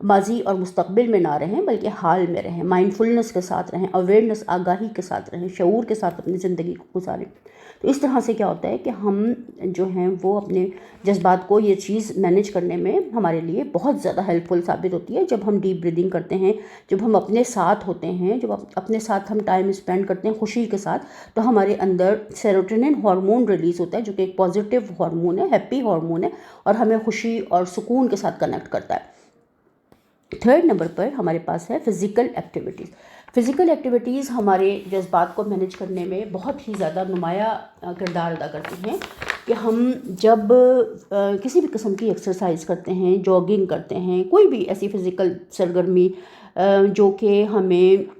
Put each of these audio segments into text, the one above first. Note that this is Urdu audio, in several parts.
ماضی اور مستقبل میں نہ رہیں بلکہ حال میں رہیں، مائنڈفلنس کے ساتھ رہیں، اویئرنس آگاہی کے ساتھ رہیں، شعور کے ساتھ اپنی زندگی کو گزاریں۔ تو اس طرح سے کیا ہوتا ہے کہ ہم جو ہیں وہ اپنے جذبات کو، یہ چیز مینیج کرنے میں ہمارے لیے بہت زیادہ ہیلپ فل ثابت ہوتی ہے۔ جب ہم ڈیپ بریدنگ کرتے ہیں، جب ہم اپنے ساتھ ہوتے ہیں، جب اپنے ساتھ ہم ٹائم اسپینڈ کرتے ہیں خوشی کے ساتھ، تو ہمارے اندر سیروٹونن ہارمون ریلیز ہوتا ہے جو کہ ایک پازیٹیو ہارمون ہے، ہیپی ہارمون ہے، اور ہمیں خوشی اور سکون کے ساتھ کنیکٹ کرتا ہے۔ تھرڈ نمبر پر ہمارے پاس ہے فزیکل ایکٹیویٹیز۔ فزیکل ایکٹیویٹیز ہمارے جذبات کو مینیج کرنے میں بہت ہی زیادہ نمایاں کردار ادا کرتی ہیں کہ ہم جب کسی بھی قسم کی ایکسرسائز کرتے ہیں، جاگنگ کرتے ہیں، کوئی بھی ایسی فزیکل سرگرمی جو کہ ہمیں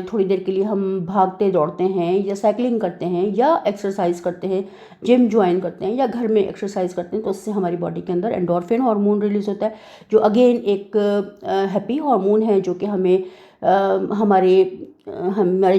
تھوڑی دیر کے لیے ہم بھاگتے دوڑتے ہیں یا سائیکلنگ کرتے ہیں یا ایکسرسائز کرتے ہیں، جم جوائن کرتے ہیں یا گھر میں ایکسرسائز کرتے ہیں، تو اس سے ہماری باڈی کے اندر اینڈورفن ہارمون ریلیز ہوتا ہے جو اگین ایک ہیپی ہارمون ہے جو کہ ہمیں ہمارے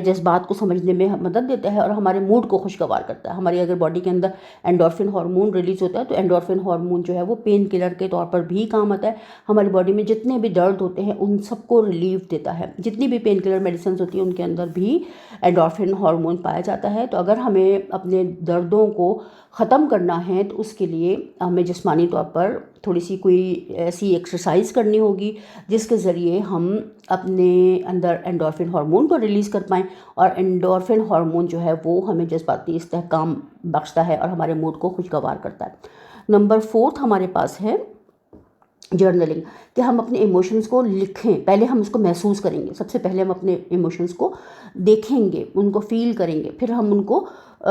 جذبات کو سمجھنے میں مدد دیتا ہے اور ہمارے موڈ کو خوشگوار کرتا ہے۔ ہماری اگر باڈی کے اندر اینڈورفن ہارمون ریلیز ہوتا ہے تو اینڈورفن ہارمون جو ہے وہ پین کلر کے طور پر بھی کام آتا ہے۔ ہماری باڈی میں جتنے بھی درد ہوتے ہیں ان سب کو ریلیف دیتا ہے۔ جتنی بھی پین کلر میڈیسنز ہوتی ہیں ان کے اندر بھی اینڈورفن ہارمون پایا جاتا ہے۔ تو اگر ہمیں اپنے دردوں کو ختم کرنا ہے تو اس کے لیے ہمیں جسمانی طور پر تھوڑی سی کوئی ایسی ایکسرسائز کرنی ہوگی جس کے ذریعے ہم اپنے اندر اینڈورفن ہارمون کو ریلیز کر پائیں، اور اینڈورفن ہارمون جو ہے وہ ہمیں جذباتی استحکام بخشتا ہے اور ہمارے موڈ کو خوشگوار کرتا ہے۔ نمبر 4 ہمارے پاس ہے جرنلنگ، کہ ہم اپنے ایموشنز کو لکھیں۔ پہلے ہم اس کو محسوس کریں گے، سب سے پہلے ہم اپنے ایموشنز کو دیکھیں گے، ان کو فیل کریں گے، پھر ہم ان کو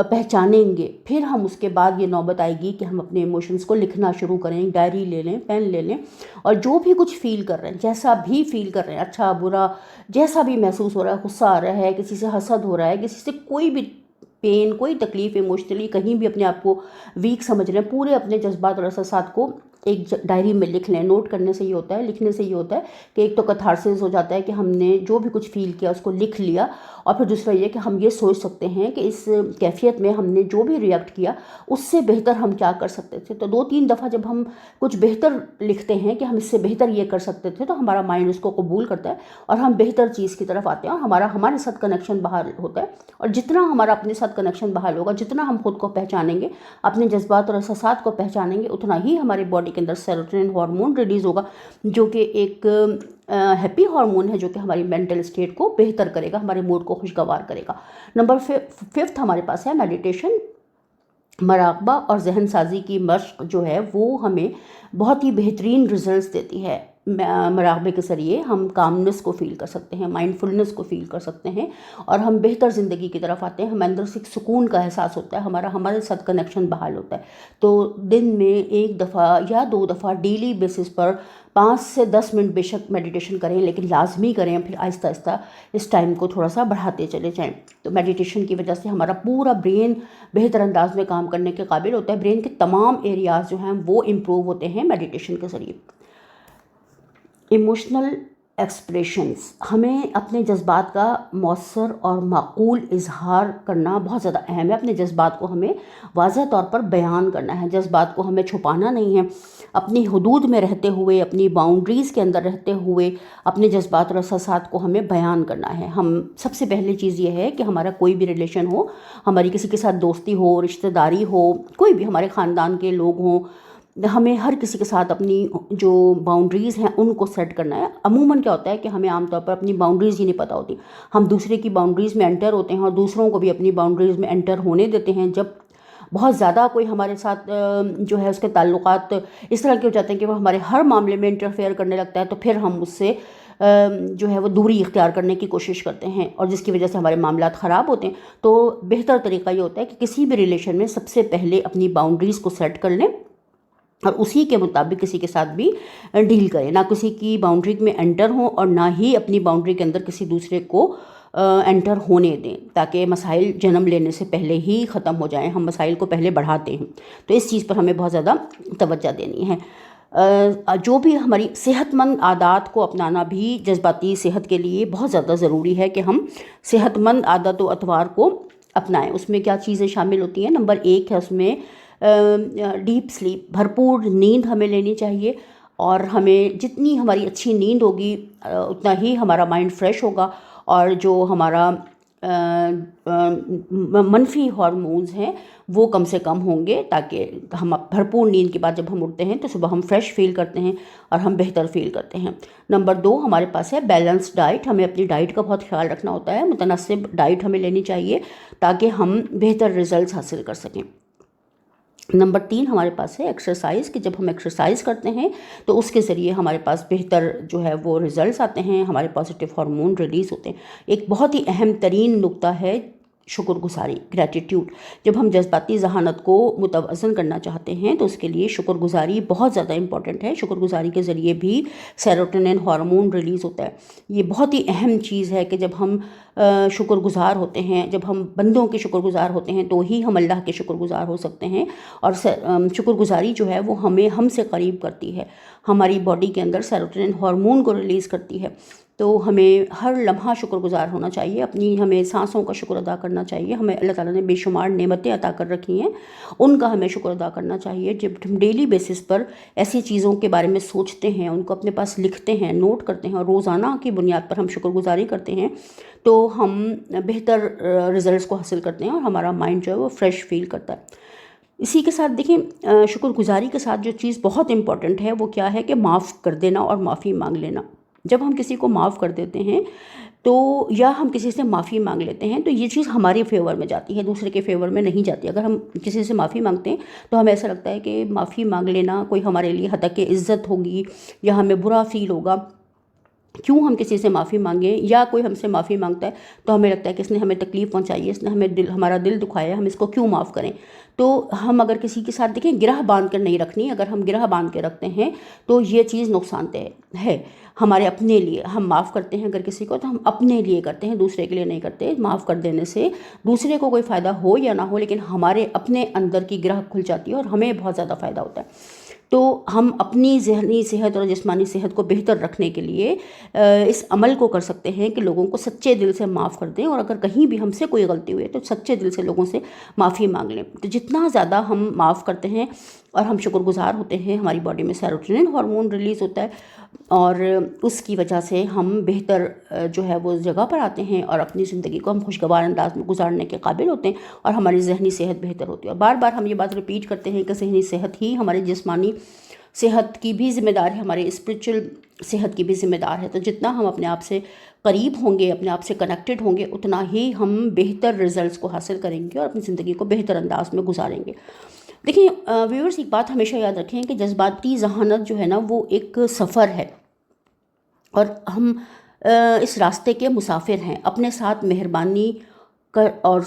پہچانیں گے، پھر ہم اس کے بعد یہ نوبت آئے گی کہ ہم اپنے ایموشنز کو لکھنا شروع کریں، ڈائری لے لیں، پین لے لیں، اور جو بھی کچھ فیل کر رہے ہیں، جیسا بھی فیل کر رہے ہیں، اچھا برا جیسا بھی محسوس ہو رہا ہے، غصہ آ رہا ہے، کسی سے حسد ہو رہا ہے، کسی سے کوئی بھی پین، کوئی تکلیف، ایموشنلی کہیں بھی اپنے آپ کو ویک سمجھ رہے ہیں، پورے اپنے جذبات اور احساسات کو ایک ڈائری میں لکھ لیں۔ نوٹ کرنے سے یہ ہوتا ہے، لکھنے سے یہ ہوتا ہے کہ ایک تو کتھارسس ہو جاتا ہے کہ ہم نے جو بھی کچھ فیل کیا اس کو لکھ لیا، اور پھر دوسرا یہ کہ ہم یہ سوچ سکتے ہیں کہ اس کیفیت میں ہم نے جو بھی ریئیکٹ کیا اس سے بہتر ہم کیا کر سکتے تھے۔ تو 2-3 دفعہ جب ہم کچھ بہتر لکھتے ہیں کہ ہم اس سے بہتر یہ کر سکتے تھے تو ہمارا مائنڈ اس کو قبول کرتا ہے اور ہم بہتر چیز کی طرف آتے ہیں اور ہمارے ساتھ کنیکشن بحال ہوتا ہے۔ اور جتنا ہمارا اپنے ساتھ کنیکشن بحال ہوگا، جتنا ہم خود کو پہچانیں گے، اپنے جذبات اور احساسات کو پہچانیں گے، اتنا ہی ہماری باڈی کے اندر سیروٹونن ہارمون ریلیز ہوگا جو کہ ایک ہیپی ہارمون ہے جو کہ ہماری مینٹل اسٹیٹ کو بہتر کرے گا، ہمارے موڈ کو خوشگوار کرے گا۔ نمبر 5 ہمارے پاس ہے میڈیٹیشن۔ مراقبہ اور ذہن سازی کی مشق جو ہے وہ ہمیں بہت ہی بہترین ریزلٹس دیتی ہے۔ مراقبے کے ذریعے ہم کامنس کو فیل کر سکتے ہیں، مائنڈفلنس کو فیل کر سکتے ہیں، اور ہم بہتر زندگی کی طرف آتے ہیں۔ ہمیں اندر سے سکون کا احساس ہوتا ہے، ہمارے ساتھ کنیکشن بحال ہوتا ہے۔ تو دن میں 1 دفعہ یا 2 دفعہ ڈیلی بیسس پر 5 سے 10 منٹ بے شک میڈیٹیشن کریں، لیکن لازمی کریں، پھر آہستہ آہستہ اس ٹائم کو تھوڑا سا بڑھاتے چلے جائیں۔ تو میڈیٹیشن کی وجہ سے ہمارا پورا برین بہتر انداز میں کام کرنے کے قابل ہوتا ہے۔ برین کے تمام ایریاز جو ہیں وہ امپروو ہوتے ہیں میڈیٹیشن کے ذریعے۔ ایموشنل ایکسپریشنز، ہمیں اپنے جذبات کا مؤثر اور معقول اظہار کرنا بہت زیادہ اہم ہے۔ اپنے جذبات کو ہمیں واضح طور پر بیان کرنا ہے، جذبات کو ہمیں چھپانا نہیں ہے، اپنی حدود میں رہتے ہوئے، اپنی باؤنڈریز کے اندر رہتے ہوئے اپنے جذبات اور احساسات کو ہمیں بیان کرنا ہے۔ ہم سب سے پہلی چیز یہ ہے کہ ہمارا کوئی بھی ریلیشن ہو، ہماری کسی کے ساتھ دوستی ہو، رشتہ داری ہو، کوئی بھی ہمارے خاندان کے لوگ ہوں، ہمیں ہر کسی کے ساتھ اپنی جو باؤنڈریز ہیں ان کو سیٹ کرنا ہے۔ عموماً کیا ہوتا ہے کہ ہمیں عام طور پر اپنی باؤنڈریز ہی نہیں پتہ ہوتی، ہم دوسرے کی باؤنڈریز میں انٹر ہوتے ہیں اور دوسروں کو بھی اپنی باؤنڈریز میں انٹر ہونے دیتے ہیں۔ جب بہت زیادہ کوئی ہمارے ساتھ جو ہے اس کے تعلقات اس طرح کے ہو جاتے ہیں کہ وہ ہمارے ہر معاملے میں انٹرفیئر کرنے لگتا ہے، تو پھر ہم اس سے جو ہے وہ دوری اختیار کرنے کی کوشش کرتے ہیں، اور جس کی وجہ سے ہمارے معاملات خراب ہوتے ہیں۔ تو بہتر طریقہ یہ ہوتا ہے کہ کسی بھی ریلیشن میں سب سے پہلے اپنی باؤنڈریز کو سیٹ کر لیں اور اسی کے مطابق کسی کے ساتھ بھی ڈیل کریں، نہ کسی کی باؤنڈری میں انٹر ہوں اور نہ ہی اپنی باؤنڈری کے اندر کسی دوسرے کو انٹر ہونے دیں، تاکہ مسائل جنم لینے سے پہلے ہی ختم ہو جائیں۔ ہم مسائل کو پہلے بڑھاتے ہیں، تو اس چیز پر ہمیں بہت زیادہ توجہ دینی ہے۔ جو بھی ہماری صحت مند عادات کو اپنانا بھی جذباتی صحت کے لیے بہت زیادہ ضروری ہے کہ ہم صحت مند عادت و اطوار کو اپنائیں۔ اس میں کیا چیزیں شامل ہوتی ہیں؟ نمبر 1 ہے اس میں ڈیپ سلیپ، بھرپور نیند ہمیں لینی چاہیے، اور ہمیں جتنی ہماری اچھی نیند ہوگی اتنا ہی ہمارا مائنڈ فریش ہوگا، اور جو ہمارا منفی ہارمونز ہیں وہ کم سے کم ہوں گے، تاکہ ہم بھرپور نیند کے بعد جب ہم اٹھتے ہیں تو صبح ہم فریش فیل کرتے ہیں اور ہم بہتر فیل کرتے ہیں۔ نمبر 2 ہمارے پاس ہے بیلنس ڈائٹ۔ ہمیں اپنی ڈائٹ کا بہت خیال رکھنا ہوتا ہے، متناسب ڈائٹ ہمیں لینی چاہیے تاکہ ہم بہتر ریزلٹس حاصل کر سکیں۔ نمبر 3 ہمارے پاس ہے ایکسرسائز، کہ جب ہم ایکسرسائز کرتے ہیں تو اس کے ذریعے ہمارے پاس بہتر جو ہے وہ ریزلٹس آتے ہیں، ہمارے پازیٹیو ہارمون ریلیز ہوتے ہیں۔ ایک بہت ہی اہم ترین نقطہ ہے شکر گزاری، گریٹیٹیوڈ۔ جب ہم جذباتی ذہانت کو متوازن کرنا چاہتے ہیں تو اس کے لیے شکر گزاری بہت زیادہ امپورٹنٹ ہے۔ شکر گزاری کے ذریعے بھی سیروٹونن ہارمون ریلیز ہوتا ہے۔ یہ بہت ہی اہم چیز ہے کہ جب ہم شکر گزار ہوتے ہیں، جب ہم بندوں کے شکر گزار ہوتے ہیں تو ہی ہم اللہ کے شکر گزار ہو سکتے ہیں۔ اور شکر گزاری جو ہے وہ ہمیں ہم سے قریب کرتی ہے، ہماری باڈی کے اندر سیروٹونن ہارمون کو ریلیز کرتی ہے۔ تو ہمیں ہر لمحہ شکر گزار ہونا چاہیے، ہمیں سانسوں کا شکر ادا کرنا چاہیے۔ ہمیں اللہ تعالیٰ نے بے شمار نعمتیں عطا کر رکھی ہیں، ان کا ہمیں شکر ادا کرنا چاہیے۔ جب ہم ڈیلی بیسس پر ایسی چیزوں کے بارے میں سوچتے ہیں، ان کو اپنے پاس لکھتے ہیں، نوٹ کرتے ہیں اور روزانہ کی بنیاد پر ہم شکر گزاری کرتے ہیں تو ہم بہتر ریزلٹس کو حاصل کرتے ہیں اور ہمارا مائنڈ جو ہے وہ فریش فیل کرتا ہے۔ اسی کے ساتھ دیکھیں، شکر گزاری کے ساتھ جو چیز بہت امپورٹنٹ ہے وہ کیا ہے کہ معاف کر دینا اور معافی مانگ لینا۔ جب ہم کسی کو معاف کر دیتے ہیں تو یا ہم کسی سے معافی مانگ لیتے ہیں تو یہ چیز ہمارے فیور میں جاتی ہے، دوسرے کے فیور میں نہیں جاتی۔ اگر ہم کسی سے معافی مانگتے ہیں تو ہمیں ایسا لگتا ہے کہ معافی مانگ لینا کوئی ہمارے لیے حدق عزت ہوگی یا ہمیں برا فیل ہوگا۔ کیوں ہم کسی سے معافی مانگیں، یا کوئی ہم سے معافی مانگتا ہے تو ہمیں لگتا ہے کہ اس نے ہمیں تکلیف پہنچائی ہے، اس نے ہمارا دل دکھایا ہے، ہم اس کو کیوں معاف کریں۔ تو ہم اگر کسی کے ساتھ دیکھیں گرہ باندھ کر نہیں رکھنی، اگر ہم گرہ باندھ کے رکھتے ہیں تو یہ چیز نقصان دہ ہے ہمارے اپنے لیے۔ ہم معاف کرتے ہیں اگر کسی کو تو ہم اپنے لیے کرتے ہیں، دوسرے کے لیے نہیں کرتے۔ معاف کر دینے سے دوسرے کو کوئی فائدہ ہو یا نہ ہو لیکن ہمارے اپنے اندر کی گرہ کھل جاتی ہے اور ہمیں بہت زیادہ فائدہ ہوتا ہے۔ تو ہم اپنی ذہنی صحت اور جسمانی صحت کو بہتر رکھنے کے لیے اس عمل کو کر سکتے ہیں کہ لوگوں کو سچے دل سے معاف کر دیں، اور اگر کہیں بھی ہم سے کوئی غلطی ہوئی ہے تو سچے دل سے لوگوں سے معافی مانگ لیں۔ تو جتنا زیادہ ہم معاف کرتے ہیں اور ہم شکر گزار ہوتے ہیں، ہماری باڈی میں سیروٹونن ہارمون ریلیز ہوتا ہے اور اس کی وجہ سے ہم بہتر جو ہے وہ جگہ پر آتے ہیں اور اپنی زندگی کو ہم خوشگوار انداز میں گزارنے کے قابل ہوتے ہیں اور ہماری ذہنی صحت بہتر ہوتی ہے۔ اور بار بار ہم یہ بات ریپیٹ کرتے ہیں کہ ذہنی صحت ہی ہماری جسمانی صحت کی بھی ذمہ دار ہے، ہمارے اسپرچل صحت کی بھی ذمہ دار ہے۔ تو جتنا ہم اپنے آپ سے قریب ہوں گے، اپنے آپ سے کنیکٹڈ ہوں گے، اتنا ہی ہم بہتر ریزلٹس کو حاصل کریں گے اور اپنی زندگی کو بہتر انداز میں گزاریں گے۔ دیکھیں ویورز، ایک بات ہمیشہ یاد رکھیں کہ جذباتی ذہانت جو ہے نا وہ ایک سفر ہے اور ہم اس راستے کے مسافر ہیں۔ اپنے ساتھ مہربانی اور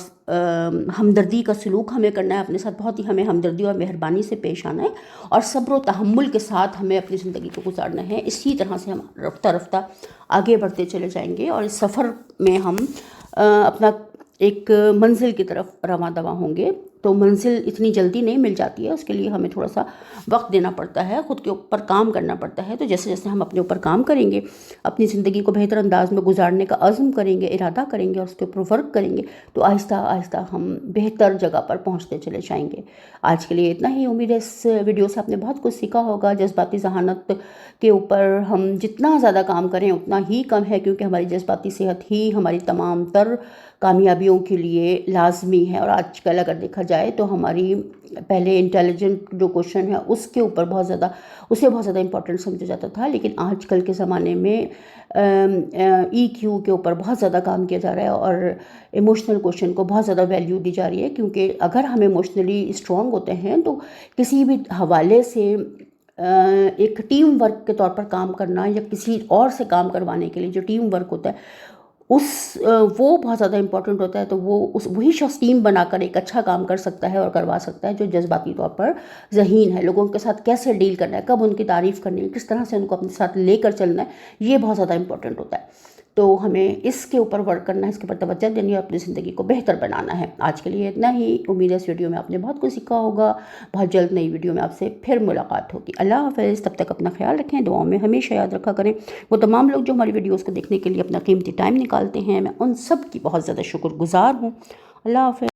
ہمدردی کا سلوک ہمیں کرنا ہے، اپنے ساتھ بہت ہی ہمیں ہمدردی اور مہربانی سے پیش آنا ہے اور صبر و تحمل کے ساتھ ہمیں اپنی زندگی کو گزارنا ہے۔ اسی طرح سے ہم رفتہ رفتہ آگے بڑھتے چلے جائیں گے اور اس سفر میں ہم اپنا ایک منزل کی طرف رواں دواں ہوں گے۔ تو منزل اتنی جلدی نہیں مل جاتی ہے، اس کے لیے ہمیں تھوڑا سا وقت دینا پڑتا ہے، خود کے اوپر کام کرنا پڑتا ہے۔ تو جیسے جیسے ہم اپنے اوپر کام کریں گے، اپنی زندگی کو بہتر انداز میں گزارنے کا عزم کریں گے، ارادہ کریں گے اور اس کے اوپر ورک کریں گے تو آہستہ آہستہ ہم بہتر جگہ پر پہنچتے چلے جائیں گے۔ آج کے لیے اتنا ہی۔ امید ہے اس ویڈیو سے آپ نے بہت کچھ سیکھا ہوگا۔ جذباتی ذہانت کے اوپر ہم جتنا زیادہ کام کریں اتنا ہی کم ہے، کیونکہ ہماری جذباتی صحت ہی ہماری تمام تر کامیابیوں کے لیے لازمی ہے۔ اور آج کل اگر دیکھا جائے تو ہماری پہلے انٹیلیجنٹ جو کوشچن ہے اس کے اوپر اسے بہت زیادہ امپورٹنٹ سمجھا جاتا تھا، لیکن آج کل کے زمانے میں ای کیو کے اوپر بہت زیادہ کام کیا جا رہا ہے اور ایموشنل کوشچن کو بہت زیادہ ویلیو دی جا رہی ہے، کیونکہ اگر ہم ایموشنلی اسٹرانگ ہوتے ہیں تو کسی بھی حوالے سے ایک ٹیم ورک کے طور پر کام کرنا یا کسی اور سے کام کروانے کے لیے جو ٹیم ورک ہوتا ہے وہ بہت زیادہ امپورٹنٹ ہوتا ہے۔ تو وہی شخص ٹیم بنا کر ایک اچھا کام کر سکتا ہے اور کروا سکتا ہے جو جذباتی طور پر ذہین ہے۔ لوگوں کے ساتھ کیسے ڈیل کرنا ہے، کب ان کی تعریف کرنی ہے، کس طرح سے ان کو اپنے ساتھ لے کر چلنا ہے، یہ بہت زیادہ امپورٹنٹ ہوتا ہے۔ تو ہمیں اس کے اوپر ورک کرنا ہے، اس کے اوپر توجہ دینی ہے اور اپنی زندگی کو بہتر بنانا ہے۔ آج کے لیے اتنا ہی۔ امید ہے اس ویڈیو میں آپ نے بہت کچھ سیکھا ہوگا۔ بہت جلد نئی ویڈیو میں آپ سے پھر ملاقات ہوگی۔ اللہ حافظ۔ تب تک اپنا خیال رکھیں، دعاؤں میں ہمیشہ یاد رکھا کریں۔ وہ تمام لوگ جو ہماری ویڈیوز کو دیکھنے کے لیے اپنا قیمتی ٹائم نکالتے ہیں، میں ان سب کی بہت زیادہ شکر گزار ہوں۔ اللہ حافظ۔